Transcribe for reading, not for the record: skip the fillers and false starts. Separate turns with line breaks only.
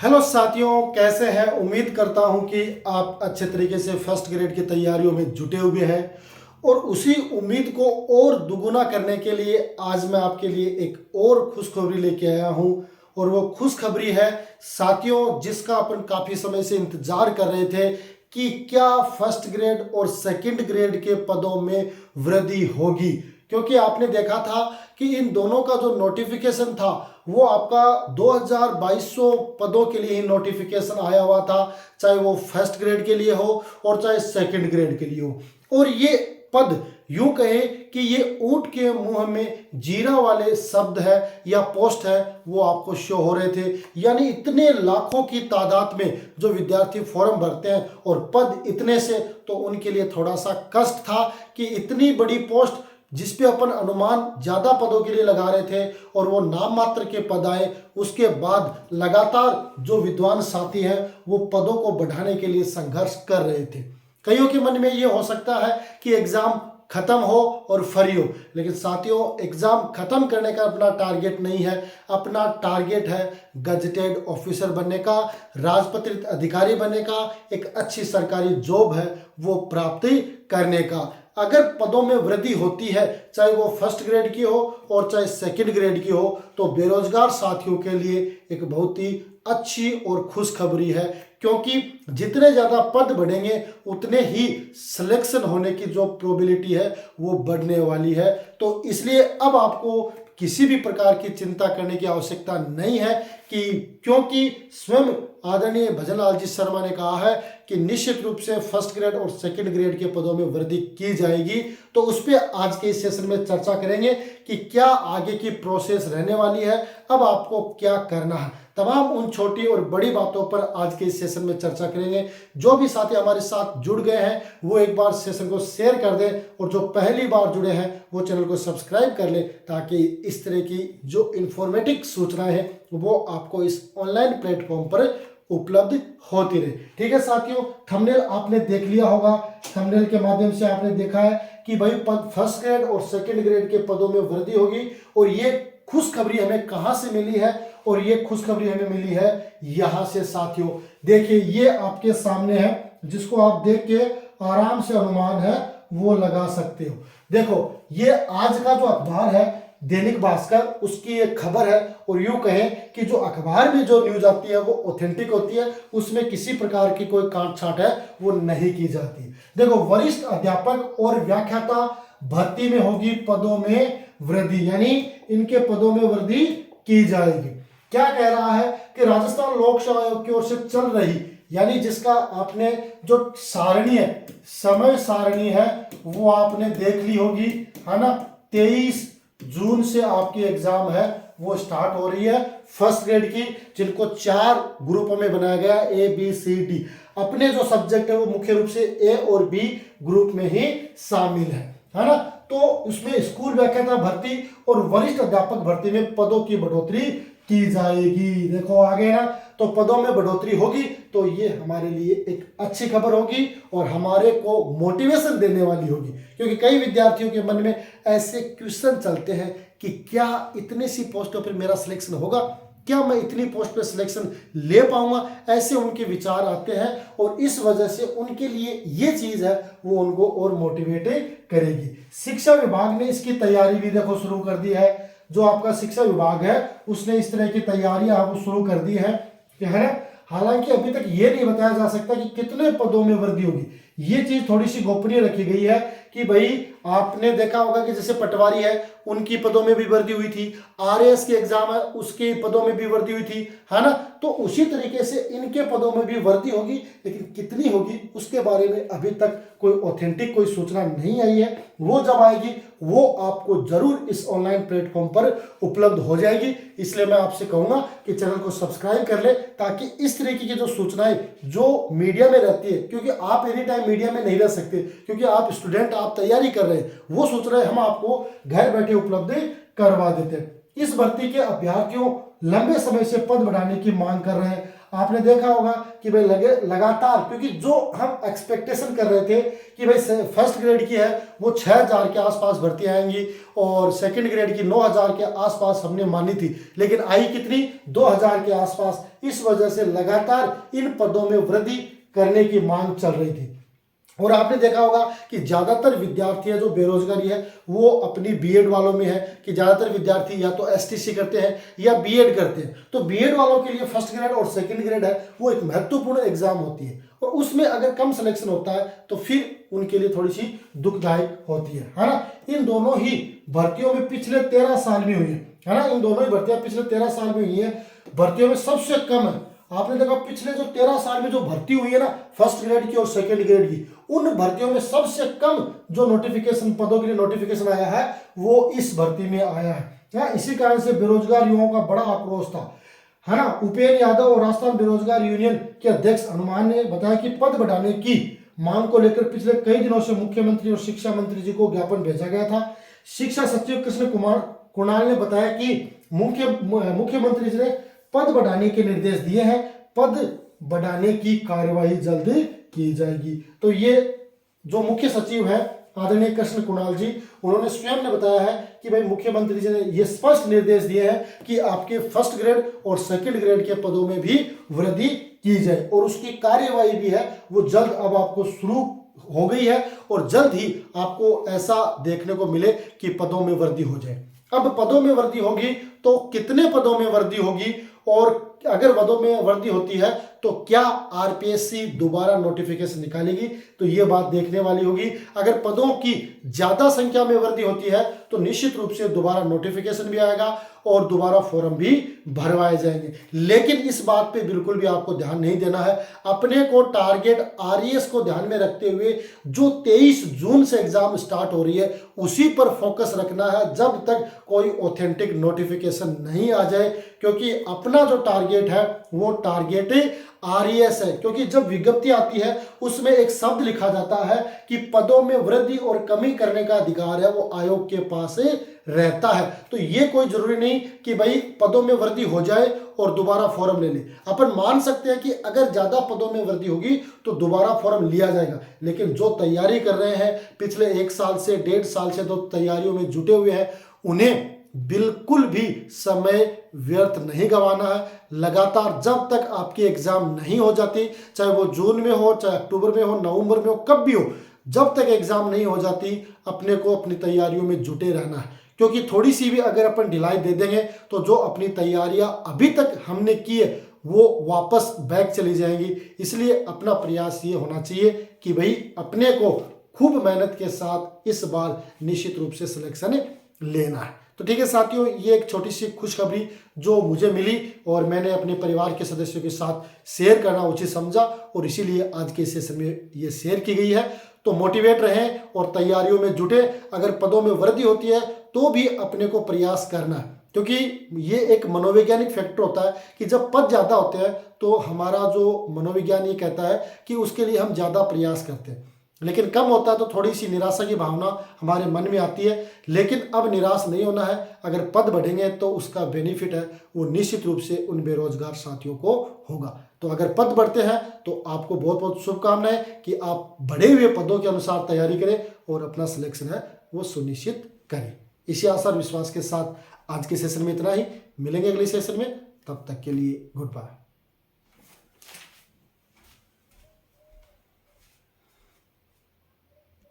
Hello साथियों, कैसे हैं। उम्मीद करता हूं कि आप अच्छे तरीके से फर्स्ट ग्रेड की तैयारियों में जुटे हुए हैं और उसी उम्मीद को और दुगुना करने के लिए आज मैं आपके लिए एक और खुशखबरी लेके आया हूं। और वो खुशखबरी है साथियों, जिसका अपन काफ़ी समय से इंतजार कर रहे थे कि क्या फर्स्ट ग्रेड और सेकंड ग्रेड के पदों में वृद्धि होगी। क्योंकि आपने देखा था कि इन दोनों का जो नोटिफिकेशन था वो आपका 2200 पदों के लिए ही नोटिफिकेशन आया हुआ था, चाहे वो फर्स्ट ग्रेड के लिए हो और चाहे सेकंड ग्रेड के लिए हो। और ये पद यूं कहें कि ये ऊंट के मुंह में जीरा वाले शब्द है या पोस्ट है वो आपको शो हो रहे थे। यानी इतने लाखों की तादाद में जो विद्यार्थी फॉर्म भरते हैं और पद इतने से, तो उनके लिए थोड़ा सा कष्ट था कि इतनी बड़ी पोस्ट जिसपे अपन अनुमान ज्यादा पदों के लिए लगा रहे थे और वो नाम मात्र के पद आए, उसके बाद लगातार जो विद्वान साथी हैं वो पदों को बढ़ाने के लिए संघर्ष कर रहे थे। कईयों के मन में ये हो सकता है कि एग्जाम खत्म हो और फ्री हो, लेकिन साथियों एग्जाम खत्म करने का अपना टारगेट नहीं है। अपना टारगेट है गजेटेड ऑफिसर बनने का, राजपत्रित अधिकारी बनने का, एक अच्छी सरकारी जॉब है वो प्राप्ति करने का। अगर पदों में वृद्धि होती है, चाहे वो फर्स्ट ग्रेड की हो और चाहे सेकंड ग्रेड की हो, तो बेरोजगार साथियों के लिए एक बहुत ही अच्छी और खुशखबरी है। क्योंकि जितने ज़्यादा पद बढ़ेंगे उतने ही सिलेक्शन होने की जो प्रोबेबिलिटी है वो बढ़ने वाली है। तो इसलिए अब आपको किसी भी प्रकार की चिंता करने की आवश्यकता नहीं है क्योंकि स्वयं आदरणीय भजनलाल जी शर्मा ने कहा है कि निश्चित रूप से फर्स्ट ग्रेड और सेकंड ग्रेड के पदों में वृद्धि की जाएगी। तो उस पर आज के इस सेशन में चर्चा करेंगे कि क्या आगे की प्रोसेस रहने वाली है, अब आपको क्या करना है। तमाम उन छोटी और बड़ी बातों पर आज के इस सेशन में चर्चा करेंगे। जो भी साथी हमारे साथ जुड़ गए हैं वो एक बार सेशन को शेयर कर दें और जो पहली बार जुड़े हैं वो चैनल को सब्सक्राइब कर लें, ताकि इस तरह की जो इंफॉर्मेटिव सूचनाएं हैं वो आपको इस ऑनलाइन प्लेटफॉर्म पर उपलब्ध होती रहे। ठीक है साथियों, थंबनेल आपने देख लिया होगा। थंबनेल के माध्यम से आपने देखा है कि भाई पद फर्स्ट ग्रेड और सेकंड ग्रेड के पदों में वृद्धि होगी। और ये खुशखबरी हमें कहां से मिली है, और ये खुशखबरी हमें मिली है यहां से साथियों। देखिए ये आपके सामने है, जिसको आप देख के आराम से अनुमान है वो लगा सकते हो। देखो ये आज का जो अखबार है दैनिक भास्कर, उसकी एक खबर है। और यूं कहें कि जो अखबार में जो न्यूज आती है वो ऑथेंटिक होती है, उसमें किसी प्रकार की कोई काट छाट है वो नहीं की जाती। देखो वरिष्ठ अध्यापक और व्याख्याता भर्ती में होगी पदों में वृद्धि, यानी इनके पदों में वृद्धि की जाएगी। क्या कह रहा है कि राजस्थान लोक सेवा आयोग की ओर से चल रही, यानी जिसका आपने जो सारणी है, समय सारणी है वो आपने देख ली होगी, है ना। 23 जून से आपकी एग्जाम है वो स्टार्ट हो रही है फर्स्ट ग्रेड की, जिनको 4 ग्रुपों में बनाया गया, ABCD। अपने जो सब्जेक्ट है वो मुख्य रूप से A और B ग्रुप में ही शामिल है ना। तो उसमें स्कूल व्याख्याता भर्ती और वरिष्ठ अध्यापक भर्ती में पदों की बढ़ोतरी की जाएगी। देखो आगे ना, तो पदों में बढ़ोतरी होगी तो ये हमारे लिए एक अच्छी खबर होगी और हमारे को मोटिवेशन देने वाली होगी। क्योंकि कई विद्यार्थियों के मन में ऐसे क्वेश्चन चलते हैं कि क्या इतनी सी पोस्टों पर मेरा सिलेक्शन होगा, क्या मैं इतनी पोस्ट पे सिलेक्शन ले पाऊंगा, ऐसे उनके विचार आते हैं। और इस वजह से उनके लिए ये चीज है वो उनको और मोटिवेट करेगी। शिक्षा विभाग ने इसकी तैयारी भी देखो शुरू कर दी है। जो आपका शिक्षा विभाग है उसने इस तरह की तैयारियां आपको शुरू कर दी है हालांकि अभी तक ये नहीं बताया जा सकता कि कितने पदों में वृद्धि होगी। ये चीज थोड़ी सी गोपनीय रखी गई है कि भाई आपने देखा होगा कि जैसे पटवारी है उनकी पदों में भी वृद्धि हुई थी, RAS की एग्जाम है उसके पदों में भी वृद्धि हुई थी, है ना। तो उसी तरीके से इनके पदों में भी वृद्धि होगी, लेकिन कितनी होगी उसके बारे में अभी तक कोई ऑथेंटिक कोई सूचना नहीं आई है। वो जब आएगी वो आपको जरूर इस ऑनलाइन प्लेटफॉर्म पर उपलब्ध हो जाएगी। इसलिए मैं आपसे कहूंगा कि चैनल को सब्सक्राइब कर ले, ताकि इस तरीके की जो सूचनाएं जो मीडिया में रहती है, क्योंकि आप एनी टाइम मीडिया में नहीं रह सकते, क्योंकि आप स्टूडेंट, आप तैयारी कर रहे हैं, वो सूचनाएं हम आपको घर बैठे उपलब्ध करवा देते हैं। इस भर्ती के अभ्यर्थियों लंबे समय से पद बढ़ाने की मांग कर रहे हैं। आपने देखा होगा कि भाई लगातार, क्योंकि जो हम एक्सपेक्टेशन कर रहे थे कि भाई फर्स्ट ग्रेड की है वो 6000 के आसपास भर्ती आएंगी और सेकंड ग्रेड की 9000 के आसपास हमने मानी थी, लेकिन आई कितनी 2000 के आसपास। इस वजह से लगातार इन पदों में वृद्धि करने की मांग चल रही थी। और आपने देखा होगा कि ज़्यादातर विद्यार्थी है जो बेरोजगारी है वो अपनी बीएड वालों में है कि ज़्यादातर विद्यार्थी या तो एसटीसी करते हैं या बीएड करते हैं। तो बीएड वालों के लिए फर्स्ट ग्रेड और सेकंड ग्रेड है वो एक महत्वपूर्ण एग्जाम होती है, और उसमें अगर कम सिलेक्शन होता है तो फिर उनके लिए थोड़ी सी दुखदायक होती है ना। इन दोनों ही भर्तियों में पिछले 13 साल में हुई है ना, इन दोनों ही भर्तियां पिछले 13 साल में हुई है। भर्तियों में सबसे कम है, आपने देखा पिछले जो 13 साल में जो भर्ती हुई है ना फर्स्ट ग्रेड की और सेकंड ग्रेड की, उन भर्तियों में सबसे कम जो नोटिफिकेशन पदों के लिए नोटिफिकेशन आया है वो इस भर्ती में आया है। इसी कारण से बेरोजगार युवाओं का बड़ा आक्रोश था, है ना। उपेंद्र यादव और राजस्थान बेरोजगार यूनियन के अध्यक्ष हनुमान ने बताया कि पद बढ़ाने की मांग को लेकर पिछले कई दिनों से मुख्यमंत्री और शिक्षा मंत्री जी को ज्ञापन भेजा गया था। शिक्षा सचिव कृष्ण कुमार कुणाल ने बताया कि मुख्यमंत्री जी ने पद बढ़ाने के निर्देश दिए हैं, पद बढ़ाने की कार्यवाही जल्द की जाएगी। तो ये जो मुख्य सचिव है आदरणीय कृष्ण कुणाल जी, उन्होंने स्वयं ने बताया है कि भाई मुख्यमंत्री जी ने ये स्पष्ट निर्देश दिए हैं कि आपके फर्स्ट ग्रेड और सेकंड ग्रेड के पदों में भी वृद्धि की जाए, और उसकी कार्यवाही भी है वो जल्द अब आपको शुरू हो गई है, और जल्द ही आपको ऐसा देखने को मिले कि पदों में वृद्धि हो जाए। अब पदों में वृद्धि होगी तो कितने पदों में वृद्धि होगी, और अगर पदों में वृद्धि होती है तो क्या आरपीएससी दोबारा नोटिफिकेशन निकालेगी, तो ये बात देखने वाली होगी। अगर पदों की ज्यादा संख्या में वृद्धि होती है तो निश्चित रूप से दोबारा नोटिफिकेशन भी आएगा और दोबारा फॉर्म भी भरवाए जाएंगे। लेकिन इस बात पे बिल्कुल भी आपको ध्यान नहीं देना है, अपने को टारगेट आरईएस को ध्यान में रखते हुए जो 23 जून से एग्जाम स्टार्ट हो रही है उसी पर फोकस रखना है जब तक कोई ऑथेंटिक नोटिफिकेशन नहीं आ जाए, क्योंकि अपना जो टारगेट है वो टारगेट आरईएस है। क्योंकि जब विज्ञप्ति आती है उसमें एक शब्द लिखा जाता है कि पदों में वृद्धि और कमी करने का अधिकार है वो आयोग के पास रहता है। तो ये कोई जरूरी नहीं कि भाई पदों में वृद्धि हो जाए और दोबारा फॉर्म ले ले। अपन मान सकते हैं कि अगर ज्यादा पदों में वृद्धि होगी तो दोबारा फॉर्म लिया जाएगा, लेकिन जो तैयारी कर रहे हैं पिछले 1 साल से 1.5 साल से तो तैयारियों में जुटे हुए हैं, उन्हें बिल्कुल भी समय व्यर्थ नहीं गंवाना है। लगातार जब तक आपकी एग्जाम नहीं हो जाती, चाहे वो जून में हो, चाहे अक्टूबर में हो, नवंबर में हो, कब भी हो, जब तक एग्जाम नहीं हो जाती अपने को अपनी तैयारियों में जुटे रहना है। क्योंकि थोड़ी सी भी अगर अपन ढिलाई दे देंगे तो जो अपनी तैयारियां अभी तक हमने की है वो वापस बैक चली जाएंगी। इसलिए अपना प्रयास ये होना चाहिए कि भाई अपने को खूब मेहनत के साथ इस बार निश्चित रूप से सिलेक्शन लेना है। तो ठीक है साथियों, ये एक छोटी सी खुशखबरी जो मुझे मिली और मैंने अपने परिवार के सदस्यों के साथ शेयर करना उचित समझा, और इसीलिए आज के सेशन में ये शेयर की गई है। तो मोटिवेट रहें और तैयारियों में जुटे। अगर पदों में वृद्धि होती है तो भी अपने को प्रयास करना है, क्योंकि ये एक मनोवैज्ञानिक फैक्टर होता है कि जब पद ज़्यादा होते हैं तो हमारा जो मनोविज्ञान ये कहता है कि उसके लिए हम ज़्यादा प्रयास करते हैं, लेकिन कम होता है तो थोड़ी सी निराशा की भावना हमारे मन में आती है। लेकिन अब निराश नहीं होना है, अगर पद बढ़ेंगे तो उसका बेनिफिट है वो निश्चित रूप से उन बेरोजगार साथियों को होगा। तो अगर पद बढ़ते हैं तो आपको बहुत बहुत शुभकामनाएं कि आप बढ़े हुए पदों के अनुसार तैयारी करें और अपना सिलेक्शन है वो सुनिश्चित करें। इसी आशा और विश्वास के साथ आज के सेशन में इतना ही। मिलेंगे अगले सेशन में, तब तक के लिए गुड बाय।